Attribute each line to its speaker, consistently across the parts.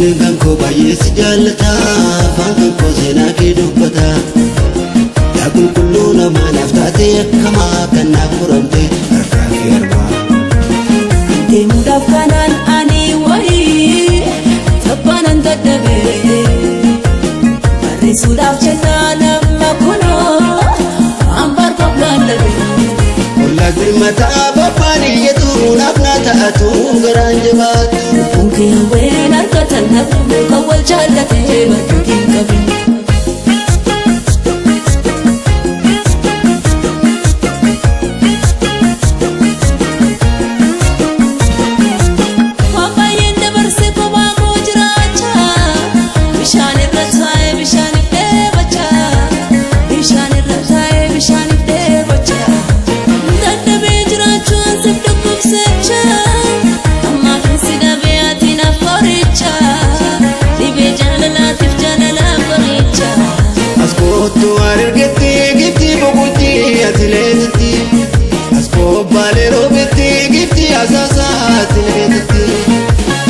Speaker 1: Onneen koo baay'ee si jaallata afaan koo seenaa kee dubbata yaa qulqulluu nama naaf taate akkamaa kan naaf furamte harkaa kee argaa
Speaker 2: deemuudhaaf kanaan ani wayii tabbaanan dadhabee barreessuudhaaf jennaa nama kunoo hambaar qophlaan dhabee
Speaker 1: ollaa girmataa babbaaniyyeetu naaf na ta'atu garaan jabaatu
Speaker 2: Mungkin haween harkatan nafu kan wal jaallatee bakka hin qabin Wambaayeen dabarse kophaa koo jiraacha bishaan irra taa'ee bishaaniif dheebocha bishaan irra taa'ee bishaaniif dheebocha dadhabee jiraachuun siif dhukkubsecha
Speaker 1: Askootu argetti gifti boqotti atileetitti Askoo baalee roobetti gifti asaasa atileetitti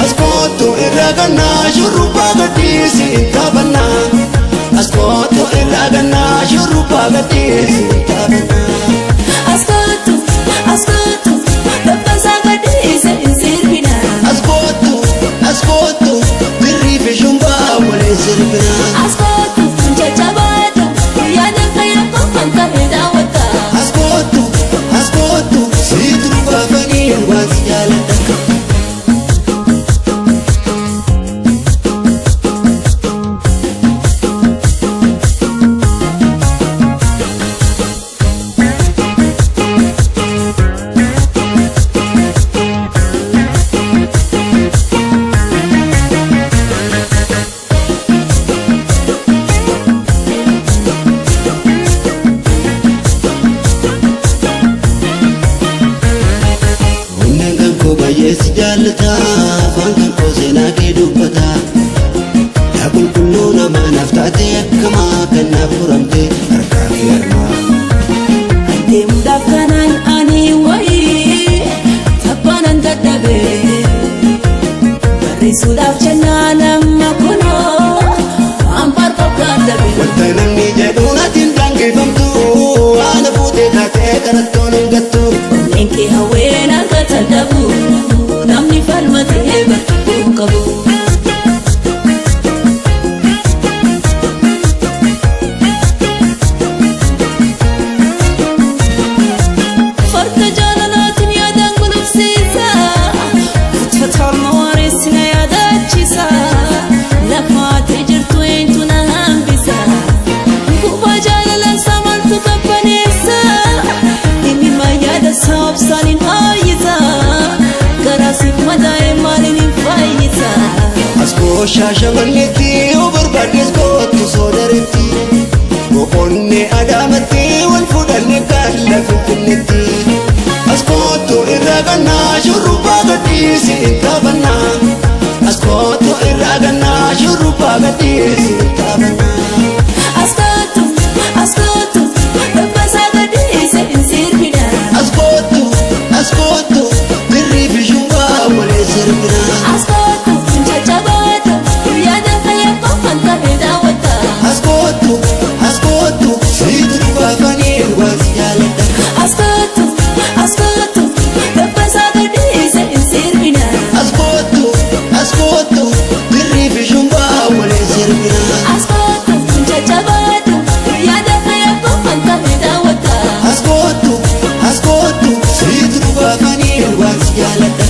Speaker 1: Askootu irraa gannaa shurrubbaa gadhiisi taphannaa Askootu irraa gannaa shurrubbaa gadhiisi taphannaa
Speaker 2: Askootu dabbasaa gadhiise hin sirbina
Speaker 1: Askootu birrii fi shumbaa waliin sirbina
Speaker 2: Askootu jajjabaadha yaada fayyadamuu kan ta'e daawwata
Speaker 1: Askootu siitu baafanii waan si jaalladha baay'ee si jaallata afaan koo seenaa kee dubbata yaa qulqulluu nama naaf taate akkamaa kan naaf furamte harkaa kee argaa
Speaker 2: deemuudhaaf kanaan ani wayii tabbaanan dadhabee barreessuudhaaf jennaa nama kunoo hambaar qophlaan dhabee
Speaker 1: wanta namni jedhu natiin dhangeffamtu haala fuutee taatee qarattoon hin gattu
Speaker 2: onneen kee haween harkatan dhabu namni falmatee barbaaduu hin qabu farda jaalalaatiin yaadaan gulufsiisa kutfataan mawareessi na yaadaachisa lafaatee jirtu eentu na hambisa gubaa jaalalaan saamaltu qabbaneessa dhimma yaada saabsaan hin haayyisa garasiif madaa'e maaliin hin fayyisa
Speaker 1: Askoo shaashamanneetti yoo barbaaddes kootu soodaretti boqonnee adaamatti wal fudhanne kan lafa finnetti Askootu irraa gannaa shurrubbaa gadhiisi taphannaa Askootu irraa gannaa shurrubbaa gadhiisi taphannaa
Speaker 2: Askootu dabbasaa gadhiise hin sirbina
Speaker 1: Askootu birrii fi shumbaa waliin sirbina
Speaker 2: Askootu jajjabaadha yaada fayyadamuu kan ta'e daawwata
Speaker 1: Askootu siitu baafanii waan si jaalladha
Speaker 2: Askootu dabbasaa gadhiise hin sirbina
Speaker 1: Askootu birrii fi shumbaa waliin sirbina
Speaker 2: Askootu jajjabaadha yaada fayyadamuu kan ta'e daawwata
Speaker 1: Askootu siitu baafanii waan si jaalladha